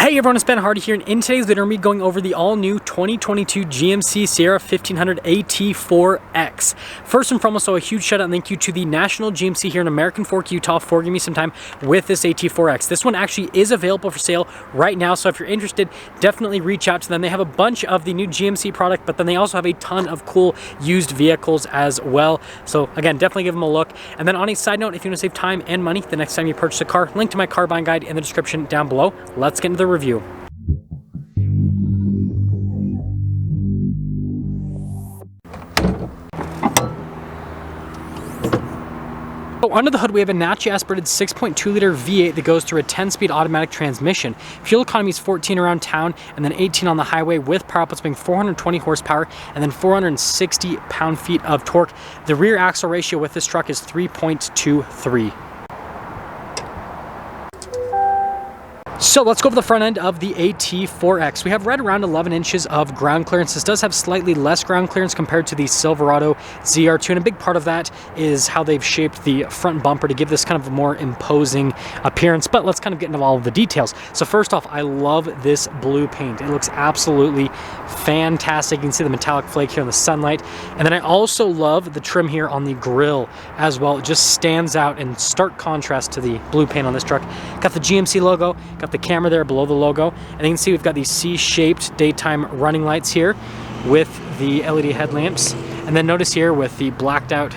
Hey everyone, it's Ben Hardy here, and in today's video we're going over the all-new 2022 GMC Sierra 1500 AT4X. First and foremost, so a huge shout out and thank you to the National GMC here in American Fork, Utah for giving me some time with this AT4X. This one actually is available for sale right now, so if you're interested, definitely reach out to them. They have a bunch of the new GMC product, but then they also have a ton of cool used vehicles as well. So again, definitely give them a look. And then on a side note, if you want to save time and money the next time you purchase a car, link to my car buying guide in the description down below. Let's get into the review. So under the hood, we have a naturally aspirated 6.2 liter V8 that goes through a 10-speed automatic transmission. Fuel economy is 14 around town and then 18 on the highway, with power outputs being 420 horsepower and then 460 pound-feet of torque. The rear axle ratio with this truck is 3.23. So let's go over the front end of the AT4X. We have right around 11 inches of ground clearance. This does have slightly less ground clearance compared to the Silverado ZR2, and a big part of that is how they've shaped the front bumper to give this kind of a more imposing appearance. But let's kind of get into all of the details. So first off, I love this blue paint. It looks absolutely fantastic. You can see the metallic flake here in the sunlight. And then I also love the trim here on the grille as well. It just stands out in stark contrast to the blue paint on this truck. Got the GMC logo, got the camera there below the logo, and you can see we've got these C-shaped daytime running lights here with the LED headlamps. And then notice here with the blacked out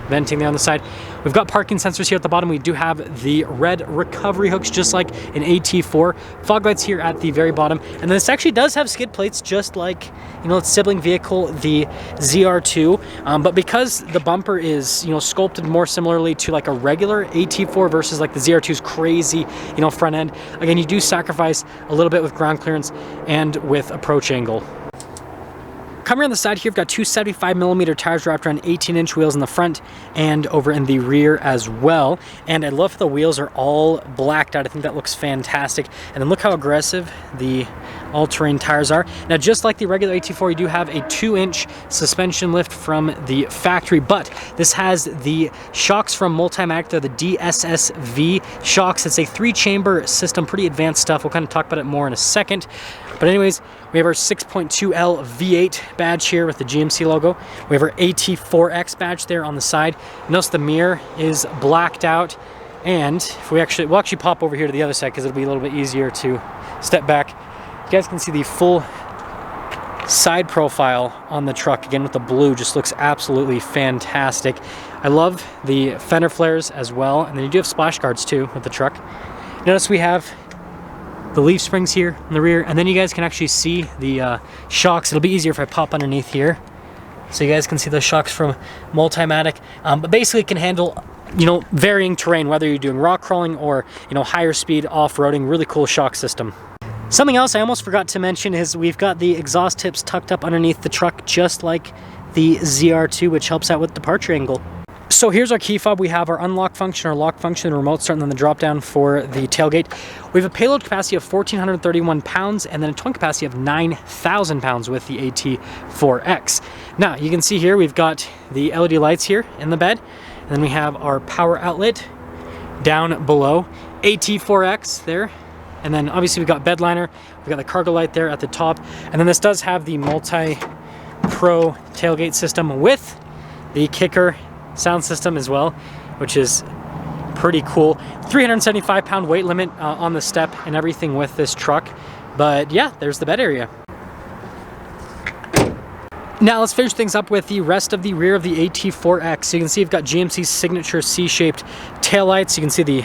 venting there on the side, we've got parking sensors here at the bottom. We do have the red recovery hooks just like an AT4. Fog lights here at the very bottom, and then this actually does have skid plates just like, you know, its sibling vehicle, the ZR2, but because the bumper is, you know, sculpted more similarly to like a regular AT4 versus like the ZR2's crazy, you know, front end, again, you do sacrifice a little bit with ground clearance and with approach angle. Coming around the side here, we've got two 75mm tires wrapped around 18-inch wheels in the front and over in the rear as well. And I love the wheels are all blacked out. I think that looks fantastic. And then look how aggressive the all-terrain tires are. Now, just like the regular AT4, you do have a 2-inch suspension lift from the factory, but this has the shocks from Multimatic. They're the DSSV shocks. It's a 3-chamber system, pretty advanced stuff. We'll kind of talk about it more in a second. But anyways, we have our 6.2L V8 badge here with the GMC logo. We have our AT4X badge there on the side. Notice the mirror is blacked out. And if we'll actually pop over here to the other side because it'll be a little bit easier to step back. You guys can see the full side profile on the truck. Again, with the blue, just looks absolutely fantastic. I love the fender flares as well. And then you do have splash guards too with the truck. Notice we have the leaf springs here in the rear, and then you guys can actually see the shocks. It'll be easier if I pop underneath here so you guys can see the shocks from Multimatic, but basically it can handle, you know, varying terrain, whether you're doing rock crawling or, you know, higher speed off-roading. Really cool shock system. Something else I almost forgot to mention is we've got the exhaust tips tucked up underneath the truck just like the ZR2, which helps out with departure angle. So here's our key fob. We have our unlock function, our lock function, the remote start, and then the drop down for the tailgate. We have a payload capacity of 1,431 pounds and then a towing capacity of 9,000 pounds with the AT4X. Now you can see here we've got the LED lights here in the bed, and then we have our power outlet down below, AT4X there, and then obviously we've got bed liner, we've got the cargo light there at the top, and then this does have the multi-pro tailgate system with the kicker sound system as well, which is pretty cool. 375 pound weight limit on the step and everything with this truck. But yeah, there's the bed area. Now let's finish things up with the rest of the rear of the AT4X. So you can see you've got GMC's signature C-shaped taillights. You can see the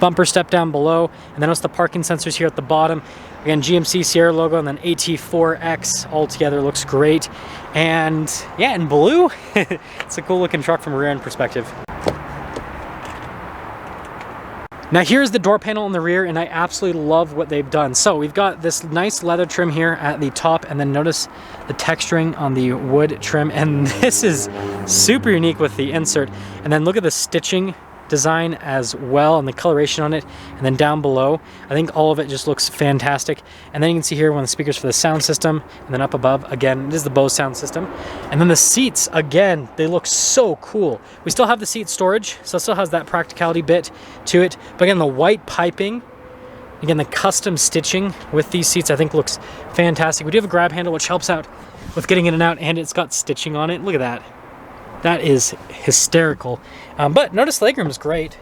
bumper step down below, and then it's the parking sensors here at the bottom. Again, GMC Sierra logo, and then AT4X all together looks great. And yeah, in blue, it's a cool looking truck from a rear end perspective. Now here's the door panel in the rear, and I absolutely love what they've done. So we've got this nice leather trim here at the top, and then notice the texturing on the wood trim, and this is super unique with the insert. And then look at the stitching design as well and the coloration on it, and then down below I think all of it just looks fantastic. And then you can see here one of the speakers for the sound system, and then up above again this is the Bose sound system. And then the seats, again, they look so cool. We still have the seat storage, so it still has that practicality bit to it, but again the white piping Again, the custom stitching with these seats I think looks fantastic. We do have a grab handle which helps out with getting in and out, and it's got stitching on it. Look at that. That is hysterical. But notice legroom is great.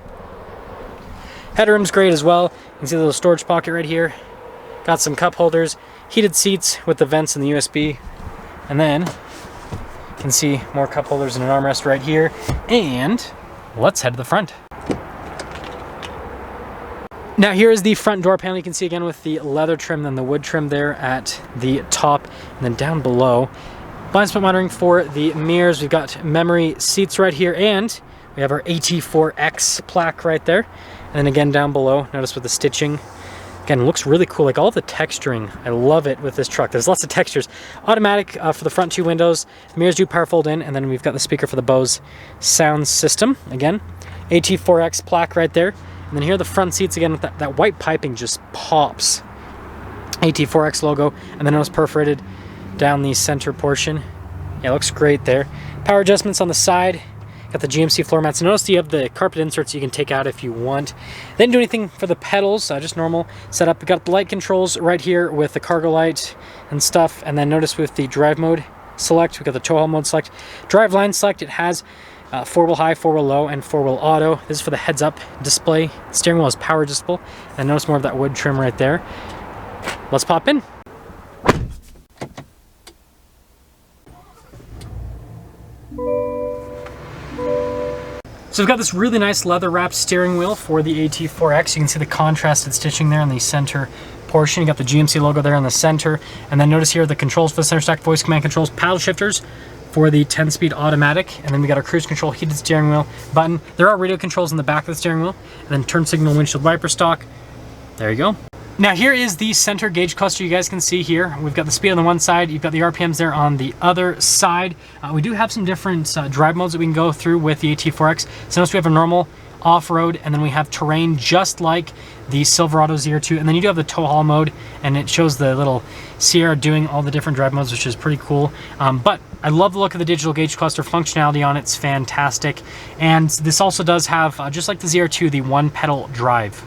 Headroom's great as well. You can see the little storage pocket right here. Got some cup holders, heated seats with the vents and the USB. And then you can see more cup holders and an armrest right here. And let's head to the front. Now here is the front door panel. You can see again with the leather trim and the wood trim there at the top, and then down below, blind spot monitoring for the mirrors. We've got memory seats right here, and we have our AT4X plaque right there. And then again down below, notice with the stitching. Again, it looks really cool, like all the texturing. I love it with this truck. There's lots of textures. Automatic for the front 2 windows. Mirrors do power fold in, and then we've got the speaker for the Bose sound system. Again, AT4X plaque right there. And then here are the front seats again with that white piping just pops. AT4X logo, and then it was perforated down the center portion. Yeah, it looks great there. Power adjustments on the side. Got the GMC floor mats. Notice you have the carpet inserts you can take out if you want. They didn't do anything for the pedals, just normal setup. We got the light controls right here with the cargo light and stuff. And then notice with the drive mode select, we got the tow haul mode select. Drive line select, it has 4-wheel high, 4-wheel low, and 4-wheel auto. This is for the heads-up display. Steering wheel is power adjustable. And notice more of that wood trim right there. Let's pop in. So we've got this really nice leather-wrapped steering wheel for the AT4X. You can see the contrasted stitching there in the center portion. You got the GMC logo there in the center. And then notice here the controls for the center stack, voice command controls, paddle shifters for the 10-speed automatic. And then we got our cruise control, heated steering wheel button. There are radio controls in the back of the steering wheel. And then turn signal, windshield wiper stalk. There you go. Now here is the center gauge cluster. You guys can see here, we've got the speed on the one side, you've got the RPMs there on the other side. We do have some different drive modes that we can go through with the AT4X. So notice we have a normal, off-road, and then we have terrain just like the Silverado ZR2. And then you do have the tow haul mode, and it shows the little Sierra doing all the different drive modes, which is pretty cool. But I love the look of the digital gauge cluster functionality on it. It's fantastic. And this also does have, just like the ZR2, the one pedal drive.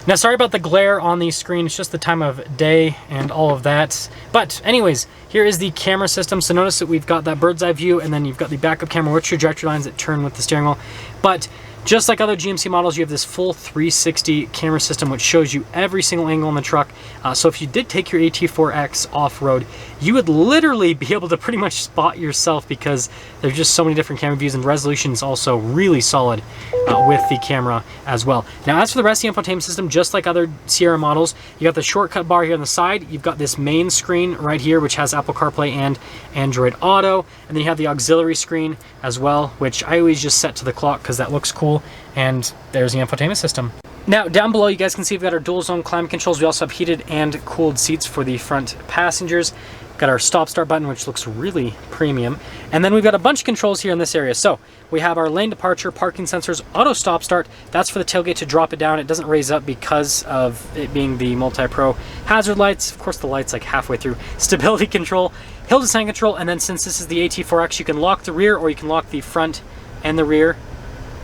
Now, sorry about the glare on the screen. It's just the time of day and all of that. But anyways, here is the camera system. So notice that we've got that bird's eye view, and then you've got the backup camera with trajectory lines that turn with the steering wheel. But just like other GMC models, you have this full 360 camera system, which shows you every single angle on the truck. So if you did take your AT4X off-road, you would literally be able to pretty much spot yourself, because there's just so many different camera views, and resolution is also really solid with the camera as well. Now, as for the rest of the infotainment system, just like other Sierra models, you got the shortcut bar here on the side. You've got this main screen right here, which has Apple CarPlay and Android Auto. And then you have the auxiliary screen as well, which I always just set to the clock because that looks cool. And there's the infotainment system. Now, down below, you guys can see we've got our dual zone climate controls. We also have heated and cooled seats for the front passengers. Got our stop start button, which looks really premium. And then we've got a bunch of controls here in this area. So we have our lane departure, parking sensors, auto stop start. That's for the tailgate to drop it down. It doesn't raise up because of it being the multi-pro. Hazard lights, of course the light's like halfway through. Stability control, hill descent control, and then since this is the AT4X, you can lock the rear or you can lock the front and the rear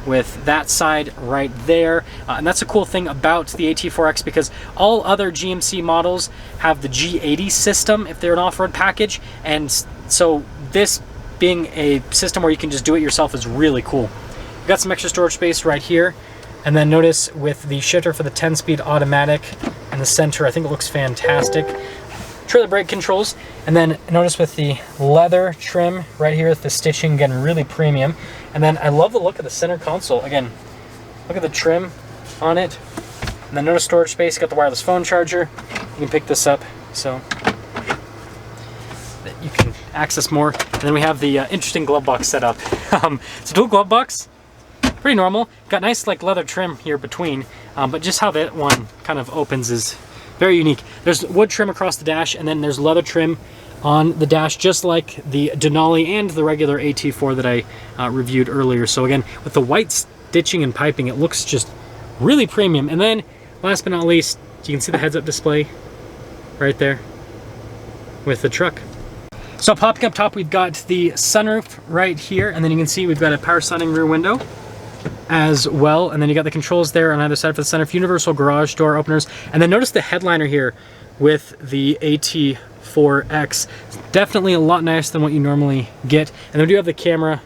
with that side right there. And that's a cool thing about the AT4X, because all other GMC models have the G80 system if they're an off-road package, and so this being a system where you can just do it yourself is really cool. We've got some extra storage space right here, and then notice with the shifter for the 10-speed automatic in the center, I think it looks fantastic. Trailer brake controls, and then notice with the leather trim right here with the stitching, again, really premium. And then I love the look of the center console. Again, look at the trim on it. And then notice storage space, got the wireless phone charger. You can pick this up so that you can access more. And then we have the interesting glove box setup. It's a dual glove box, pretty normal. Got nice like leather trim here between, but just how that one kind of opens is very unique. There's wood trim across the dash, and then there's leather trim on the dash, just like the Denali and the regular AT4 that I reviewed earlier. So again, with the white stitching and piping, it looks just really premium. And then, last but not least, you can see the heads-up display right there with the truck. So popping up top, we've got the sunroof right here, and then you can see we've got a power sliding rear window. as well. And then you got the controls there on either side for the center, universal garage door openers. And then notice the headliner here with the AT4X. Definitely a lot nicer than what you normally get. And then we do have the camera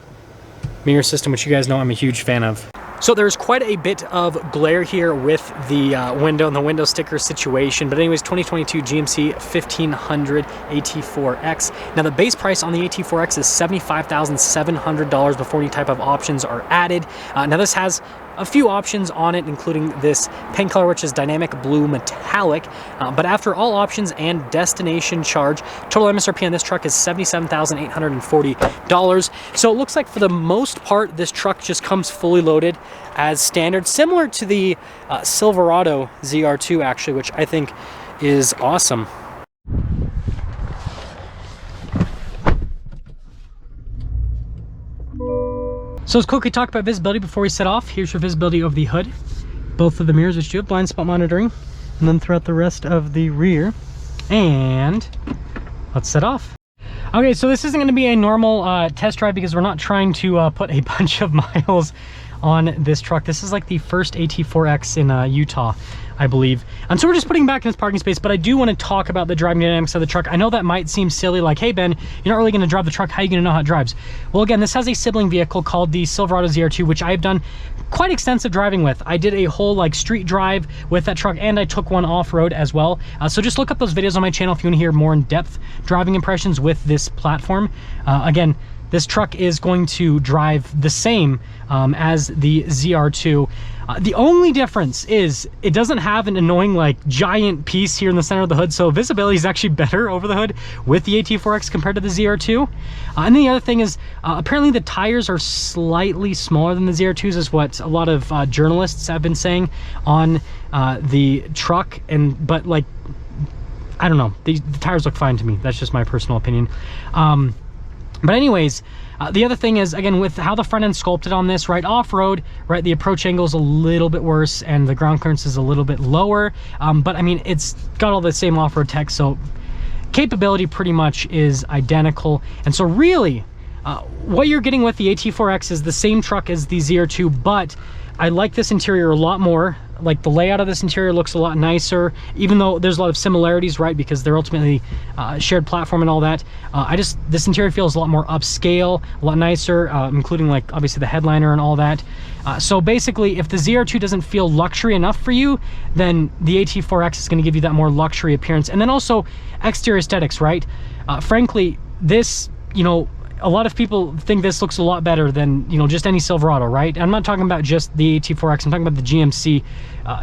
mirror system, which you guys know I'm a huge fan of. So there's quite a bit of glare here with the window and the window sticker situation. But anyways, 2022 GMC 1500 AT4X. Now the base price on the AT4X is $75,700 before any type of options are added. Now this has a few options on it, including this paint color, which is dynamic blue metallic. But after all options and destination charge, total MSRP on this truck is $77,840. So it looks like for the most part, this truck just comes fully loaded as standard, similar to the Silverado ZR2 actually, which I think is awesome. So let's quickly talk about visibility before we set off. Here's your visibility of the hood. Both of the mirrors, which do have blind spot monitoring, and then throughout the rest of the rear. And let's set off. Okay, so this isn't going to be a normal test drive because we're not trying to put a bunch of miles on this truck. This is like the first AT4X in Utah, I believe. And so we're just putting it back in its parking space, but I do want to talk about the driving dynamics of the truck. I know that might seem silly, like, hey Ben, you're not really going to drive the truck. How are you going to know how it drives? Well, again, this has a sibling vehicle called the Silverado ZR2, which I've done quite extensive driving with. I did a whole like street drive with that truck, and I took one off-road as well. So just look up those videos on my channel if you want to hear more in-depth driving impressions with this platform. Again, this truck is going to drive the same as the ZR2. The only difference is it doesn't have an annoying like giant piece here in the center of the hood, so visibility is actually better over the hood with the AT4X compared to the ZR2. And then the other thing is apparently the tires are slightly smaller than the ZR2s, is what a lot of journalists have been saying on the truck. But like, I don't know, the tires look fine to me. That's just my personal opinion. But anyways, the other thing is, again, with how the front end sculpted on this, right, off-road, right, the approach angle is a little bit worse and the ground clearance is a little bit lower. But I mean, it's got all the same off-road tech, so capability pretty much is identical. And so really, what you're getting with the AT4X is the same truck as the ZR2, but I like this interior a lot more. Like the layout of this interior looks a lot nicer, even though there's a lot of similarities, right, because they're ultimately shared platform and all that. This interior feels a lot more upscale, a lot nicer, including like obviously the headliner and all that. So basically, if the ZR2 doesn't feel luxury enough for you, then the AT4X is going to give you that more luxury appearance. And then also exterior aesthetics, right? Frankly, this, you know, a lot of people think this looks a lot better than, you know, just any Silverado, right? I'm not talking about just the AT4X, I'm talking about the GMC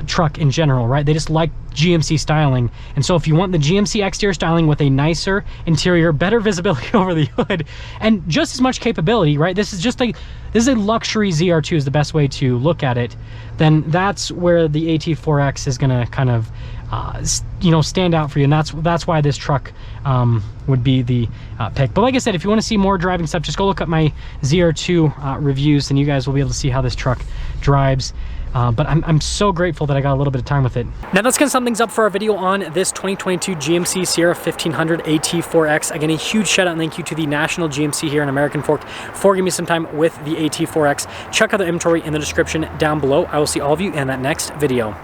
truck in general, right? They just like GMC styling. And so if you want the GMC exterior styling with a nicer interior, better visibility over the hood, and just as much capability, right? This is a luxury ZR2 is the best way to look at it. Then that's where the AT4X is gonna kind of you know, stand out for you, and that's why this truck would be the pick. But like I said, if you want to see more driving stuff, just go look up my ZR2 reviews, and you guys will be able to see how this truck drives. But I'm so grateful that I got a little bit of time with it. Now that's gonna sum things up for our video on this 2022 GMC Sierra 1500 AT4X. Again, a huge shout out and thank you to the National GMC here in American Fork for giving me some time with the AT4X. Check out the inventory in the description down below. I will see all of you in that next video.